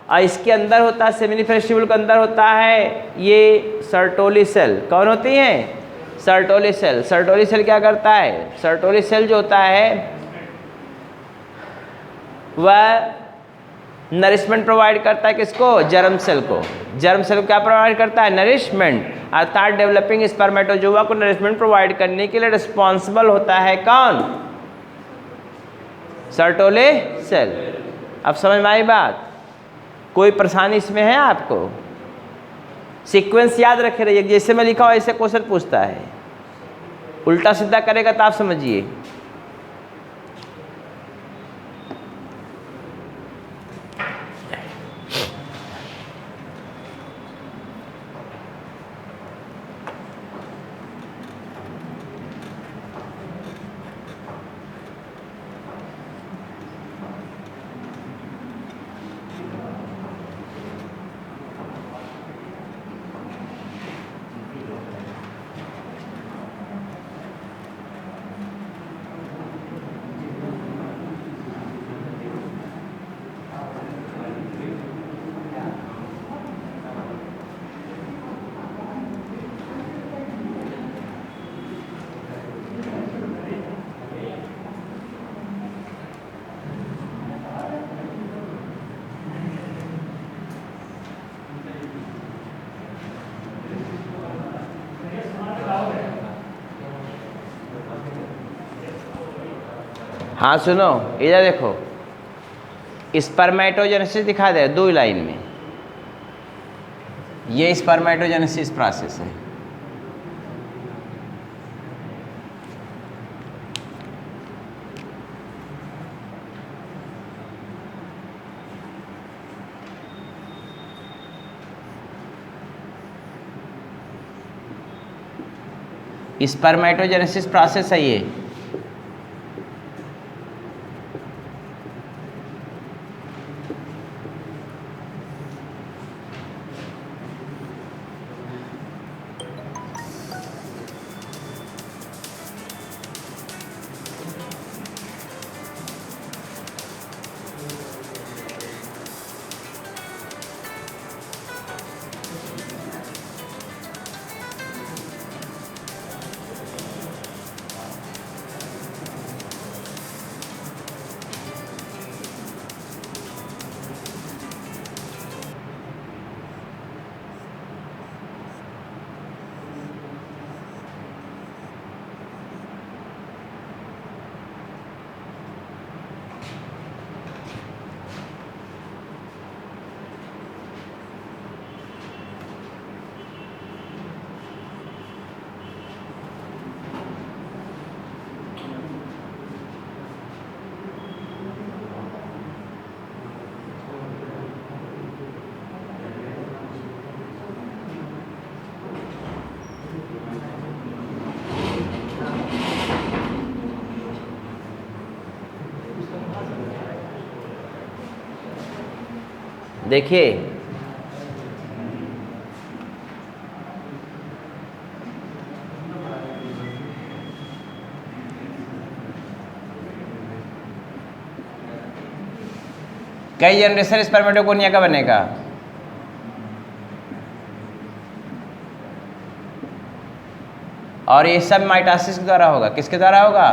और इसके अंदर होता है, सेमिनिफेस्टिबुल के अंदर होता है ये सर्टोली सेल। कौन होती है? Sertoli cell. सर्टोली सेल क्या करता है? सर्टोली सेल जो होता है वह नरिशमेंट प्रोवाइड करता है किसको? जर्म सेल को। जर्म सेल को क्या प्रोवाइड करता है? नरिशमेंट। अर्थात डेवलपिंग स्पर्मेटोजोआ को नरिशमेंट प्रोवाइड करने के लिए रिस्पॉन्सिबल होता है कौन? सर्टोले सेल। अब समझ में आई बात? कोई परेशानी इसमें है आपको? सीक्वेंस याद रखे रहिए, जैसे मैं लिखा हुआ ऐसे क्वेश्चन पूछता है, उल्टा सीधा करेगा तो आप समझिए। हाँ सुनो, इधर देखो, स्पर्मेटोजेनेसिस दिखा दे दो लाइन में। ये स्पर्मेटोजेनेसिस प्रोसेस है। स्पर्मेटोजेनेसिस प्रोसेस है ये। देखिए कई जनरेशन स्पर्मेटोगोनिया का बनेगा। और ये सब माइटोसिस के द्वारा होगा। किसके द्वारा होगा?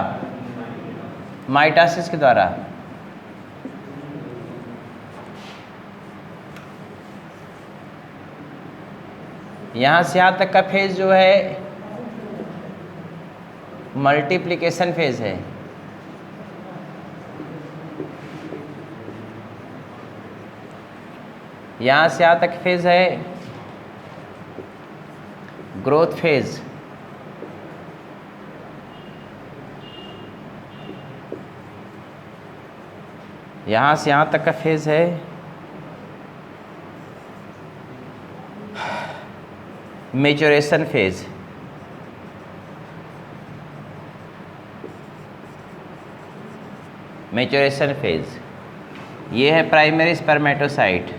माइटोसिस के द्वारा। यहाँ से यहाँ तक का फेज जो है मल्टीप्लिकेशन फेज है। यहाँ से यहाँ तक फेज है ग्रोथ फेज। यहाँ से यहाँ तक का फेज है मैच्योरेशन फेज। मैच्योरेशन फेज ये है primary spermatocyte.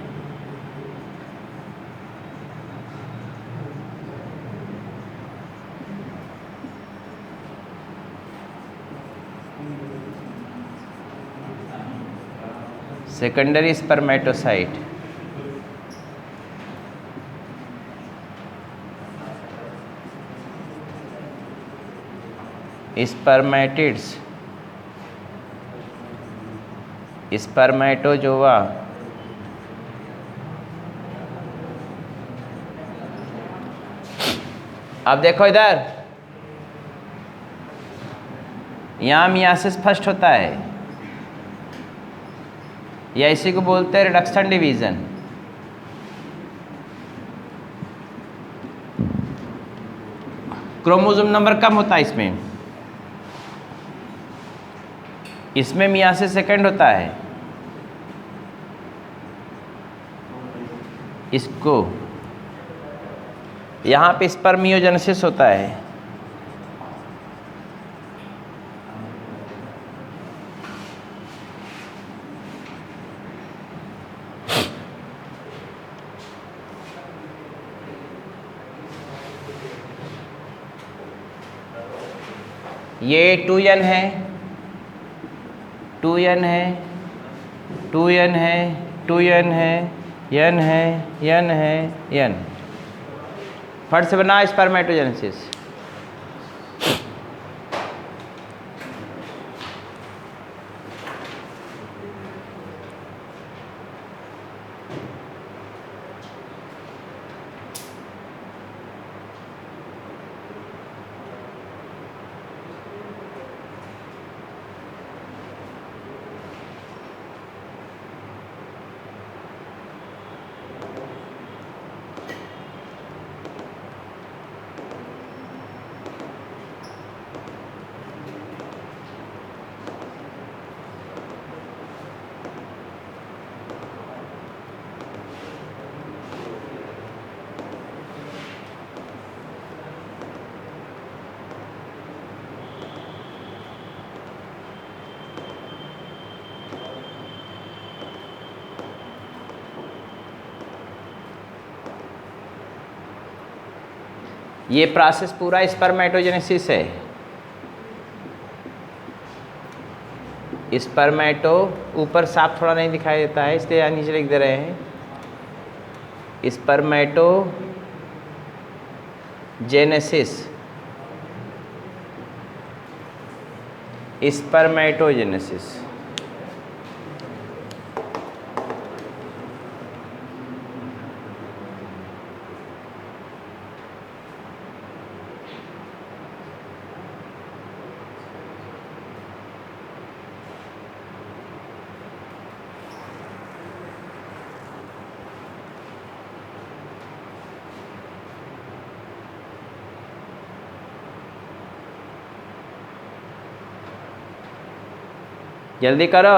Secondary spermatocyte spermatids spermatozoa अब देखो इधर, यहाँ मियासिस फर्स्ट होता है या इसी को बोलते हैं रिडक्शन डिवीजन। क्रोमोसोम नंबर कम होता है इसमें मियासिस सेकंड होता है। इसको यहाँ पे स्पर्मियोजेनेसिस होता है। ये 2n है, 2n है, 2n है, 2n है, n है, n है, n। फट से बना स्पर्मेटोजेनेसिस। ये प्रोसेस पूरा स्पर्मेटोजेनेसिस है। स्पर्मेटो ऊपर साफ थोड़ा नहीं दिखाई देता है इसलिए यहाँ नीचे लिख दे रहे हैं स्पर्मेटो जेनेसिस। स्पर्मेटोजेनेसिस जल्दी करो।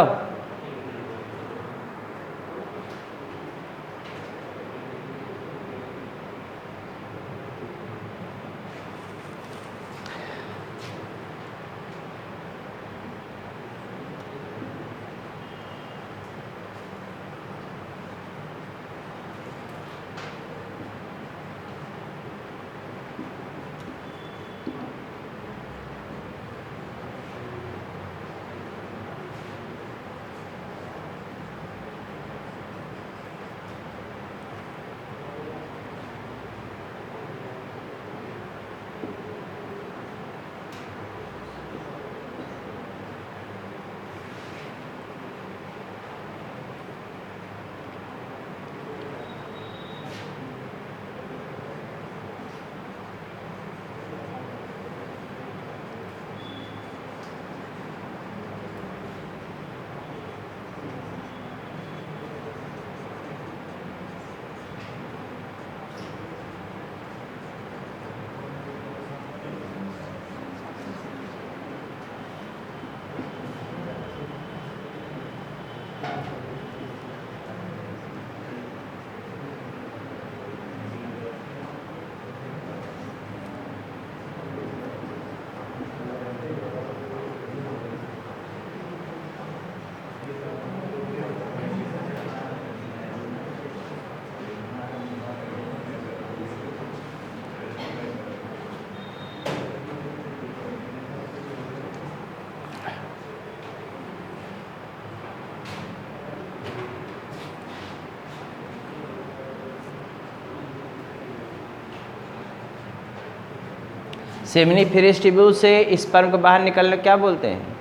सेमिनिफेरस ट्यूब्यूल से स्पर्म को बाहर निकलने क्या बोलते हैं?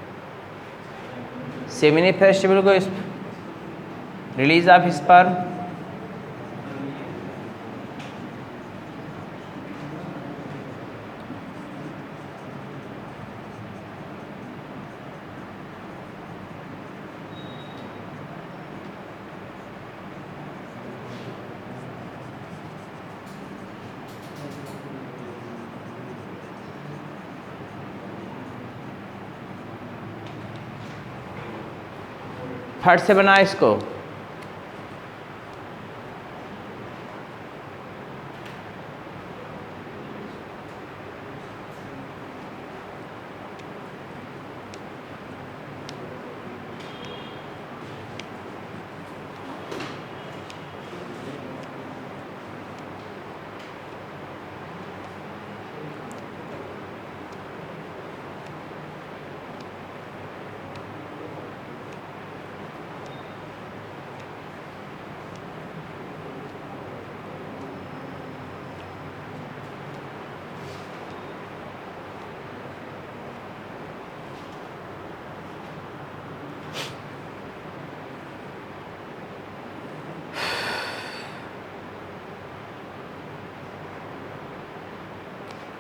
सेमिनिफेरस ट्यूब्यूल को रिलीज ऑफ स्पर्म, फट से बना इसको।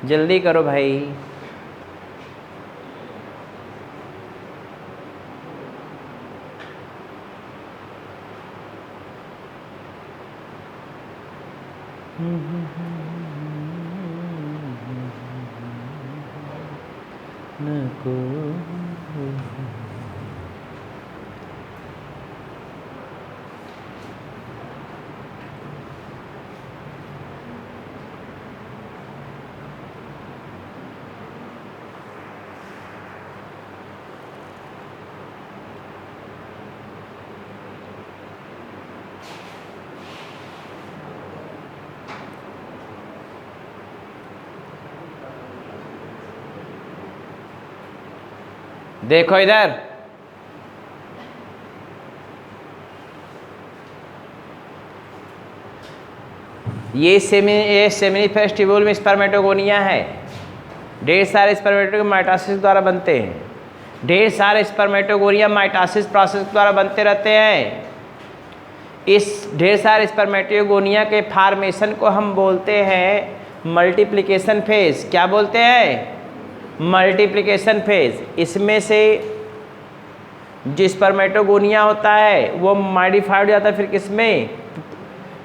जल्दी करो भाई। देखो इधर, ये सेमिनिफेरस ट्यूब्यूल में स्पर्मेटोगोनिया है। ढेर सारे स्पर्मेटो माइटोसिस द्वारा बनते हैं। ढेर सारे स्पर्मेटोगोनिया माइटोसिस प्रोसेस द्वारा बनते रहते हैं। इस ढेर सारे स्पर्मेटोगोनिया के फार्मेशन को हम बोलते हैं मल्टीप्लिकेशन फेज। क्या बोलते हैं? Multiplication phase. इसमें से जो स्पर्मेटोगोनिया होता है वो मॉडिफाइड हो जाता है, फिर किसमें?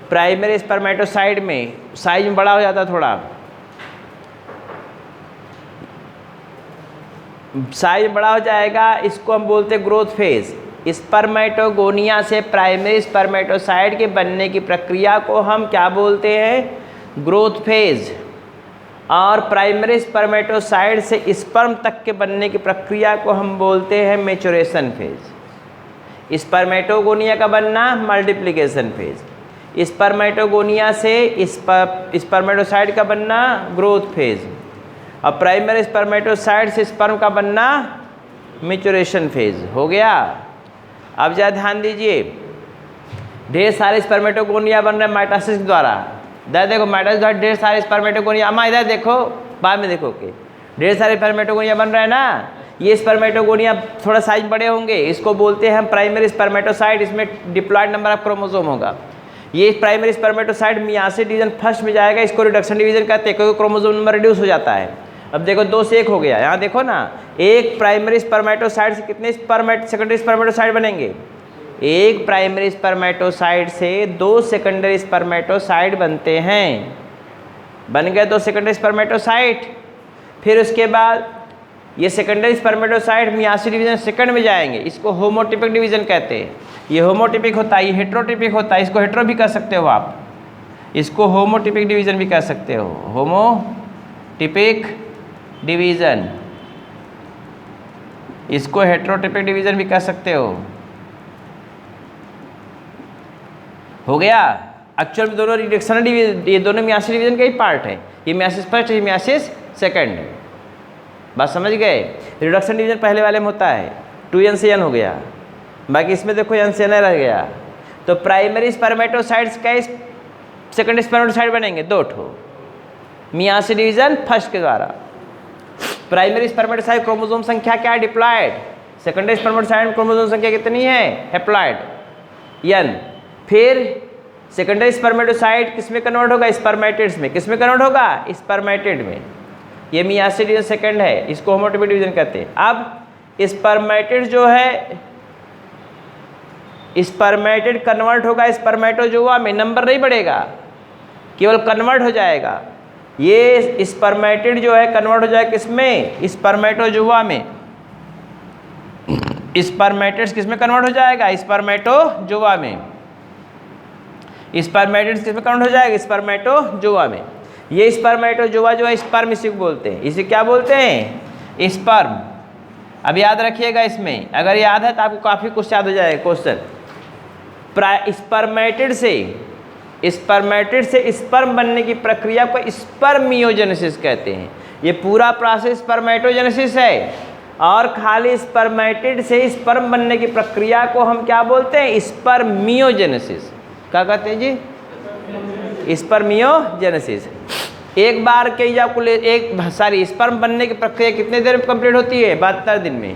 प्राइमरी स्पर्मेटोसाइड में। साइज में बड़ा हो जाता है, थोड़ा साइज बड़ा हो जाएगा। इसको हम बोलते हैं ग्रोथ फेज। स्पर्मेटोगोनिया से प्राइमरी स्पर्मेटोसाइड के बनने की प्रक्रिया को हम क्या बोलते हैं? Growth phase. और प्राइमरी स्पर्मेटोसाइड से स्पर्म तक के बनने की प्रक्रिया को हम बोलते हैं मैच्योरेशन फेज। स्पर्मेटोगोनिया का बनना मल्टीप्लिकेशन फेज। स्पर्मेटोगोनिया से स्पर्मेटोसाइड का बनना ग्रोथ फेज। और प्राइमरी स्पर्मेटोसाइड से स्पर्म का बनना मैच्योरेशन फेज। हो गया। अब ज़रा ध्यान दीजिए, ढेर सारे स्पर्मेटोगोनिया बन रहे हैं माइटोसिस द्वारा। इधर देखो, माइटोसिस द्वारा ढेर सारे स्पर्मेटोगोनिया, अम्मा इधर देखो, बाद में देखो कि ढेर सारे स्पर्मेटोगोनिया बन रहे हैं ना। ये स्पर्मेटोगोनिया थोड़ा साइज बड़े होंगे, इसको बोलते हैं हम प्राइमरी स्पर्मेटोसाइड। इसमें डिप्लॉयड नंबर ऑफ क्रोमोसोम होगा। ये primary spermatocyte myiasis division first में जाएगा, इसको रिडक्शन डिवीजन कहते हैं क्योंकि क्रोमोसोम नंबर रिड्यूस हो जाता है। अब देखो 2 से 1 हो गया। यहाँ देखो ना, एक प्राइमरी स्पर्मेटोसाइड से कितने सेकेंडरी स्पर्मेटोसाइड बनेंगे? एक प्राइमरी स्पर्मेटोसाइड से 2 सेकेंडरी स्पर्मेटोसाइड बनते हैं। बन गए 2 सेकेंडरी स्पर्मेटोसाइड। फिर उसके बाद ये secondary spermatocyte myiasis division second में जाएंगे, इसको होमोटिपिक डिवीजन कहते हैं। ये होमोटिपिक होता है, ये हेट्रोटिपिक होता है। इसको हेट्रो भी कह सकते हो आप, इसको होमोटिपिक डिवीजन भी कह सकते हो। होमोटिपिक डिवीजन, इसको हेट्रोटिपिक डिवीजन भी कह सकते हो गया। एक्चुअल में दोनों रिडक्शन डिवीजन, ये दोनों मियासिस डिवीजन का ही पार्ट है। ये मियासिस फर्स्ट, ये मियासिस सेकंड। बात समझ गए? रिडक्शन डिवीजन पहले वाले में होता है, 2n से n हो गया, बाकी इसमें देखो n से n रह गया। तो प्राइमरी स्पर्मेटोसाइड्स का सेकंडरी स्पर्मेटोसाइड बनेंगे 2 ठो, मियासिस डिवीजन फर्स्ट के द्वारा। प्राइमरी स्पर्मेटोसाइट क्रोमोसोम संख्या क्या है? डिप्लॉयड। सेकेंडरी स्पर्मेटोसाइट क्रोमोसोम संख्या कितनी है? Haploid, n। फिर सेकेंडरी स्पर्मेटोसाइट किस में कन्वर्ट होगा? स्पर्मेटिड्स में। किस में कन्वर्ट होगा? स्पर्मेटिड में। ये मियासिस डिवीजन सेकेंड है, इसको होमोटिपिक डिवीजन कहते हैं। अब स्पर्मेटिड जो है, स्पर्मेटिड कन्वर्ट होगा स्पर्मेटोजोआ में, नंबर नहीं बढ़ेगा, केवल कन्वर्ट हो जाएगा। ये स्पर्मेटिड जो है कन्वर्ट हो जाएगा किसमें? स्पर्मेटोजोआ में। स्पर्मेटिड्स किस में कन्वर्ट हो जाएगा? स्पर्मेटोजोआ में। स्पर्मेटिड्स किस में कन्वर्ट हो जाएगा? स्पर्मेटोजोआ में। ये स्पर्मेटोजोआ जो है स्पर्म इसी को बोलते हैं। इसे क्या बोलते हैं? स्पर्म। अब याद रखिएगा, इसमें अगर याद है तो आपको काफ़ी कुछ याद हो जाएगा क्वेश्चन। स्पर्मेटिड से स्पर्म बनने की प्रक्रिया को स्पर्मियोजेनेसिस कहते हैं। ये पूरा प्रोसेस स्पर्मेटोजेनेसिस है, और खाली स्पर्मेटिड से स्पर्म बनने की प्रक्रिया को हम क्या बोलते हैं? स्पर्मियोजेनेसिस। क्या कहते हैं जी? स्पर्मियोजेनेसिस। एक बार के स्पर्म बनने की प्रक्रिया कितने देर में कंप्लीट होती है? 72 दिन में।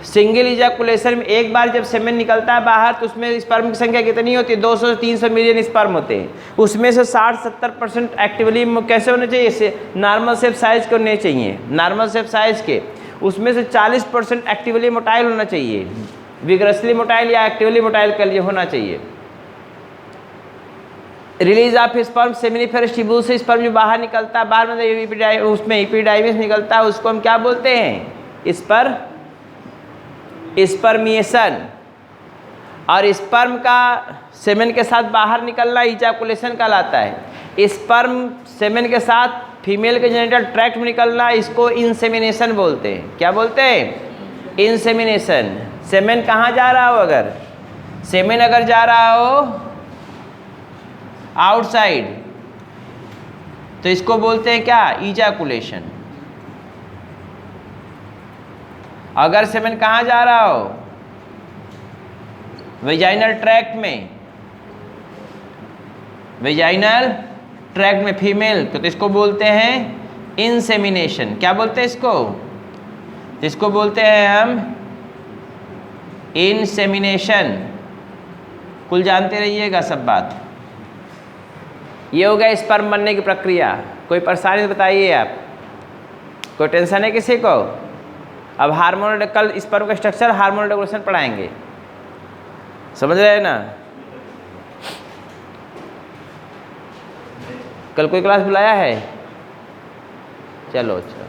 सिंगल इजैकुलेशन में एक बार जब सेमेन निकलता है बाहर तो उसमें स्पर्म की संख्या कितनी होती है? 200 से 300 मिलियन स्पर्म होते हैं। उसमें से 60-70% एक्टिवली कैसे होने चाहिए? नॉर्मल शेप साइज के होने चाहिए, नॉर्मल शेप साइज के। उसमें से 40% एक्टिवली मोटाइल होना चाहिए, विग्रसली मोटाइल या एक्टिवली मोटाइल के लिए होना चाहिए। Release of sperm seminiferous tubule से स्पर्म जो बाहर निकलता है, बाहर में उसमें एपिडाइमिस निकलता है, उसको हम क्या बोलते हैं? स्पर्मिएशन। और स्पर्म का सेमेन के साथ बाहर निकलना इजैकुलेशन कहलाता है। स्पर्म सेमेन के साथ फीमेल के जेनिटल ट्रैक्ट में निकलना, इसको इंसेमिनेशन बोलते हैं। क्या बोलते हैं? इंसेमिनेशन। सेमेन कहाँ जा रहा हो? अगर सेमेन अगर जा रहा हो आउटसाइड तो इसको बोलते हैं क्या? इजैकुलेशन। अगर सेमेन कहाँ जा रहा हो? वेजाइनल ट्रैक्ट में, वेजाइनल ट्रैक्ट में फीमेल, तो इसको बोलते हैं इंसेमिनेशन। क्या बोलते हैं इसको? इसको बोलते हैं हम इंसेमिनेशन। कुल जानते रहिएगा सब बात। ये हो गया स्पर्म बनने की प्रक्रिया। कोई परेशानी बताइए आप? कोई टेंशन है किसी को? अब हार्मोनल, कल स्पर्म का स्ट्रक्चर हार्मोनल रेगुलेशन पढ़ाएंगे, समझ रहे हैं ना? कल कोई क्लास बुलाया है? चलो अच्छा।